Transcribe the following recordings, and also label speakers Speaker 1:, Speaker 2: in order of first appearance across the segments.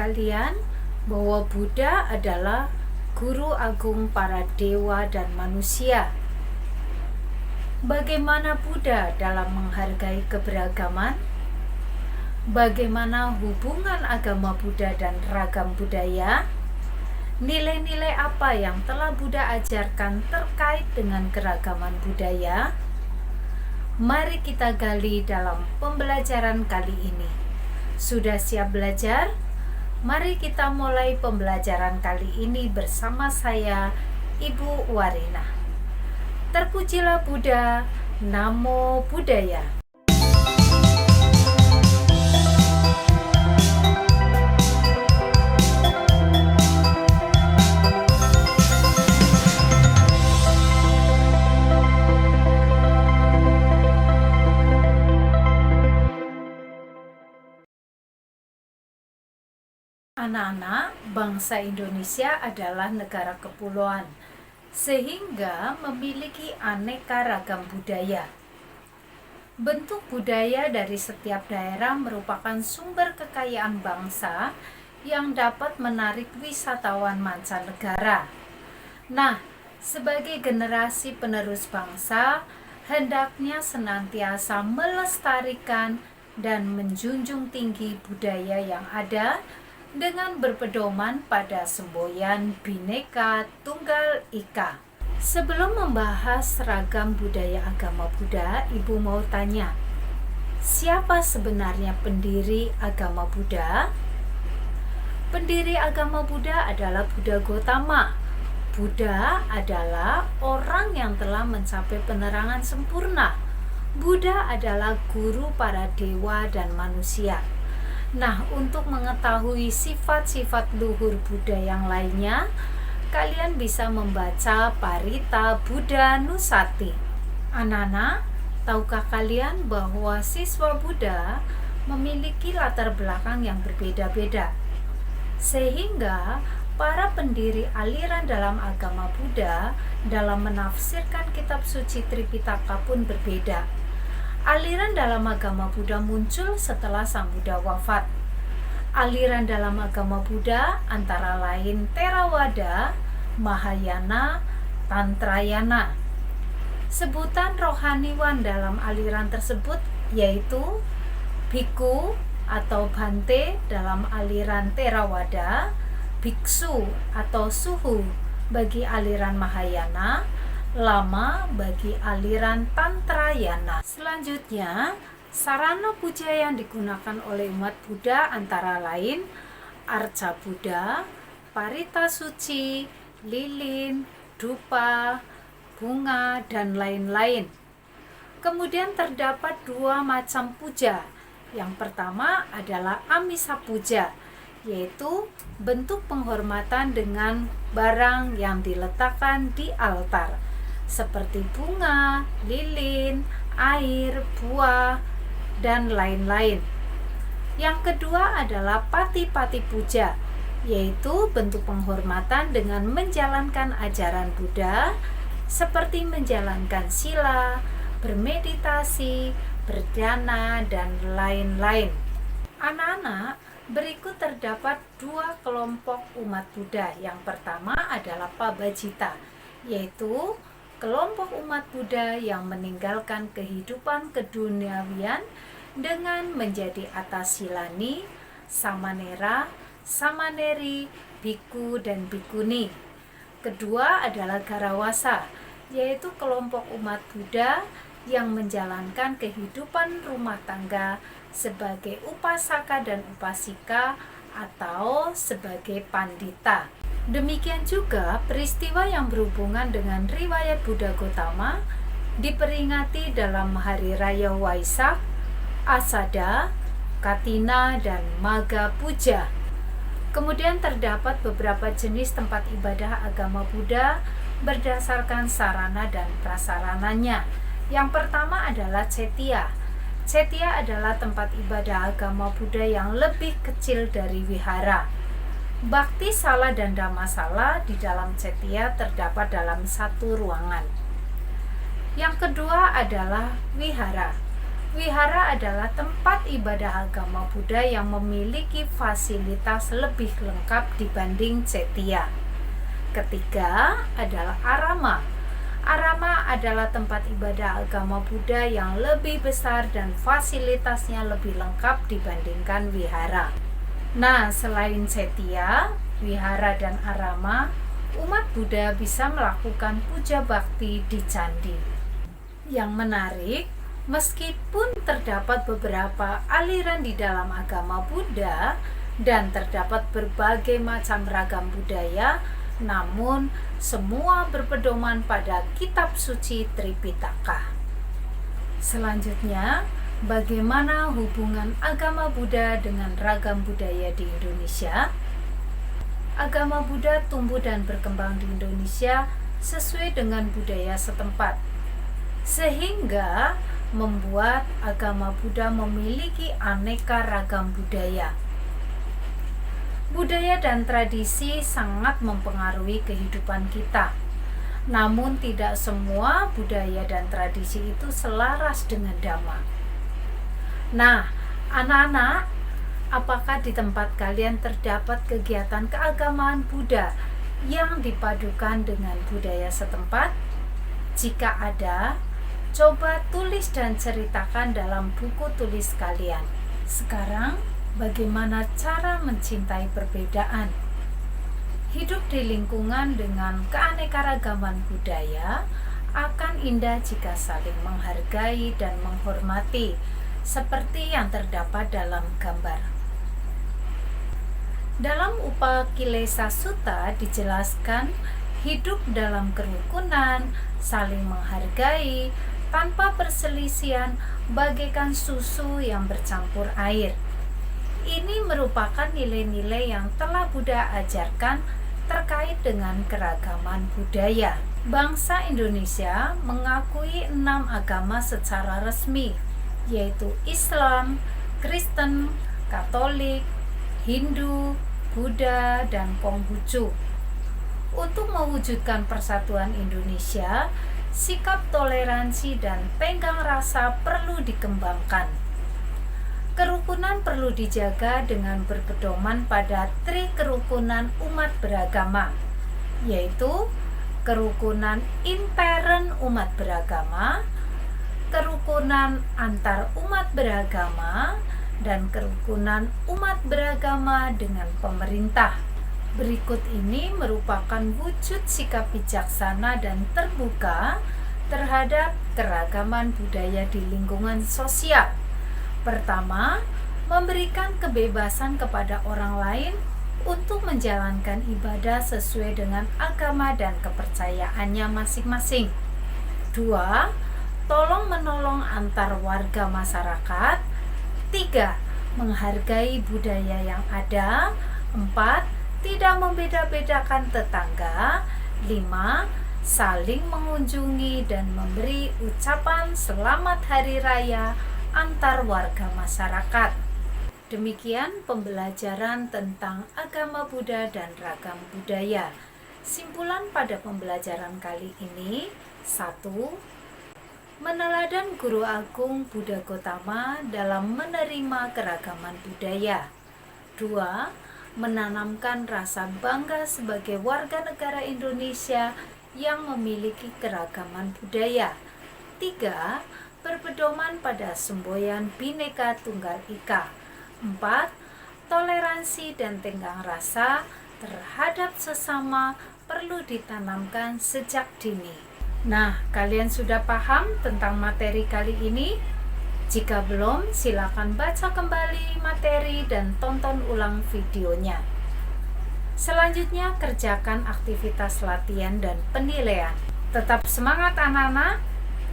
Speaker 1: sekalian bahwa Buddha adalah guru agung para dewa dan manusia. Bagaimana Buddha dalam menghargai keberagaman? Bagaimana hubungan agama Buddha dan ragam budaya? Nilai-nilai apa yang telah Buddha ajarkan terkait dengan keragaman budaya? Mari kita gali dalam pembelajaran kali ini. Sudah siap belajar? Mari kita mulai pembelajaran kali ini bersama saya, Ibu Warina. Terpujilah Buddha, Namo Buddhaya. Anak-anak, bangsa Indonesia adalah negara kepulauan, sehingga memiliki aneka ragam budaya. Bentuk budaya dari setiap daerah merupakan sumber kekayaan bangsa yang dapat menarik wisatawan mancanegara. Nah, sebagai generasi penerus bangsa, hendaknya senantiasa melestarikan dan menjunjung tinggi budaya yang ada dengan berpedoman pada semboyan Bhinneka Tunggal Ika. Sebelum membahas ragam budaya agama Buddha, Ibu mau tanya, siapa sebenarnya pendiri agama Buddha? Pendiri agama Buddha adalah Buddha Gautama. Buddha adalah orang yang telah mencapai penerangan sempurna. Buddha adalah guru para dewa dan manusia. Nah, untuk mengetahui sifat-sifat luhur Buddha yang lainnya, kalian bisa membaca Parita Buddha Nusati. Anak-anak, tahukah kalian bahwa siswa Buddha memiliki latar belakang yang berbeda-beda? Sehingga para pendiri aliran dalam agama Buddha dalam menafsirkan kitab suci Tripitaka pun berbeda. Aliran dalam agama Buddha muncul setelah Sang Buddha wafat. Aliran dalam agama Buddha antara lain Theravada, Mahayana, Tantrayana. Sebutan rohaniwan dalam aliran tersebut yaitu Bhikkhu atau Bhante dalam aliran Theravada, Bhiksu atau Suhu bagi aliran Mahayana, Lama bagi aliran Tantrayana. Selanjutnya, sarana puja yang digunakan oleh umat Buddha antara lain arca Buddha, parita suci, lilin, dupa, bunga, dan lain-lain. Kemudian terdapat dua macam puja. Yang pertama adalah amisa puja, yaitu bentuk penghormatan dengan barang yang diletakkan di altar, seperti bunga, lilin, air, buah, dan lain-lain. Yang kedua adalah pati-pati puja, yaitu bentuk penghormatan dengan menjalankan ajaran Buddha, seperti menjalankan sila, bermeditasi, berdana, dan lain-lain. Anak-anak, berikut terdapat dua kelompok umat Buddha. Yang pertama adalah Pabajita, yaitu kelompok umat Buddha yang meninggalkan kehidupan keduniawian dengan menjadi atasilani, samanera, samaneri, bhikkhu, dan bhikkhuni. Kedua adalah Garawasa, yaitu kelompok umat Buddha yang menjalankan kehidupan rumah tangga sebagai upasaka dan upasika atau sebagai pandita. Demikian juga peristiwa yang berhubungan dengan riwayat Buddha Gautama diperingati dalam hari raya Waisak, Asada, Katina, dan Magha Puja. Kemudian terdapat beberapa jenis tempat ibadah agama Buddha berdasarkan sarana dan prasarananya. Yang pertama adalah Cetya. Cetya adalah tempat ibadah agama Buddha yang lebih kecil dari wihara. Bhakti Sala dan Dhammasala di dalam Cetya terdapat dalam satu ruangan. Yang kedua adalah wihara. Wihara adalah tempat ibadah agama Buddha yang memiliki fasilitas lebih lengkap dibanding cetia. Ketiga adalah arama. Arama adalah tempat ibadah agama Buddha yang lebih besar dan fasilitasnya lebih lengkap dibandingkan wihara. Nah, selain cetia, wihara dan arama, umat Buddha bisa melakukan puja bakti di candi. Yang menarik, meskipun terdapat beberapa aliran di dalam agama Buddha dan terdapat berbagai macam ragam budaya, namun semua berpedoman pada kitab suci Tripitaka. Selanjutnya, bagaimana hubungan agama Buddha dengan ragam budaya di Indonesia? Agama Buddha tumbuh dan berkembang di Indonesia sesuai dengan budaya setempat, sehingga membuat agama Buddha memiliki aneka ragam budaya. Budaya dan tradisi sangat mempengaruhi kehidupan kita. Namun tidak semua budaya dan tradisi itu selaras dengan Dhamma. Nah, anak-anak, apakah di tempat kalian terdapat kegiatan keagamaan Buddha yang dipadukan dengan budaya setempat? Jika ada, coba tulis dan ceritakan dalam buku tulis kalian. Sekarang, bagaimana cara mencintai perbedaan? Hidup di lingkungan dengan keanekaragaman budaya akan indah jika saling menghargai dan menghormati, seperti yang terdapat dalam gambar. Dalam Upakilesa Sutta dijelaskan hidup dalam kerukunan, saling menghargai, tanpa perselisihan bagaikan susu yang bercampur air. Ini merupakan nilai-nilai yang telah Buddha ajarkan terkait dengan keragaman budaya. Bangsa Indonesia mengakui 6 agama secara resmi, yaitu Islam, Kristen, Katolik, Hindu, Buddha, dan Konghucu. Untuk mewujudkan persatuan Indonesia, sikap toleransi dan tenggang rasa perlu dikembangkan. Kerukunan perlu dijaga dengan berpedoman pada tri kerukunan umat beragama, yaitu kerukunan intern umat beragama, kerukunan antar umat beragama, dan kerukunan umat beragama dengan pemerintah. Berikut ini merupakan wujud sikap bijaksana dan terbuka terhadap keragaman budaya di lingkungan sosial. Pertama, memberikan kebebasan kepada orang lain untuk menjalankan ibadah sesuai dengan agama dan kepercayaannya masing-masing. 2. Tolong-menolong antar warga masyarakat. 3. Menghargai budaya yang ada. 4. Tidak membeda-bedakan tetangga. 5. Saling mengunjungi dan memberi ucapan selamat hari raya antar warga masyarakat. Demikian pembelajaran tentang agama Buddha dan ragam budaya. Simpulan pada pembelajaran kali ini: 1. Meneladan Guru Agung Buddha Gotama dalam menerima keragaman budaya. 2. Menanamkan rasa bangga sebagai warga negara Indonesia yang memiliki keragaman budaya. 3. Berpedoman pada semboyan Bhinneka Tunggal Ika. 4. Toleransi dan tenggang rasa terhadap sesama perlu ditanamkan sejak dini. Nah, kalian sudah paham tentang materi kali ini? Jika belum, silakan baca kembali materi dan tonton ulang videonya. Selanjutnya, kerjakan aktivitas latihan dan penilaian. Tetap semangat anak-anak.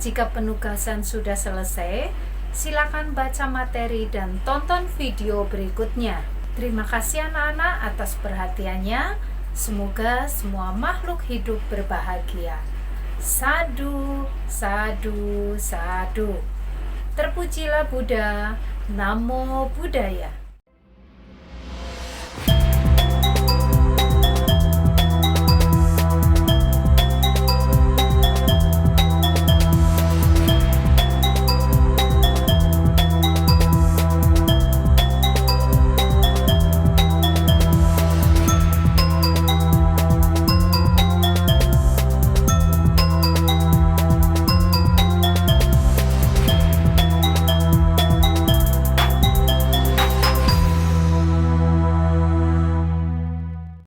Speaker 1: Jika penugasan sudah selesai, silakan baca materi dan tonton video berikutnya. Terima kasih anak-anak atas perhatiannya. Semoga semua makhluk hidup berbahagia. Sadhu, sadhu, sadhu. Terpujilah Buddha. Namo Buddhaya.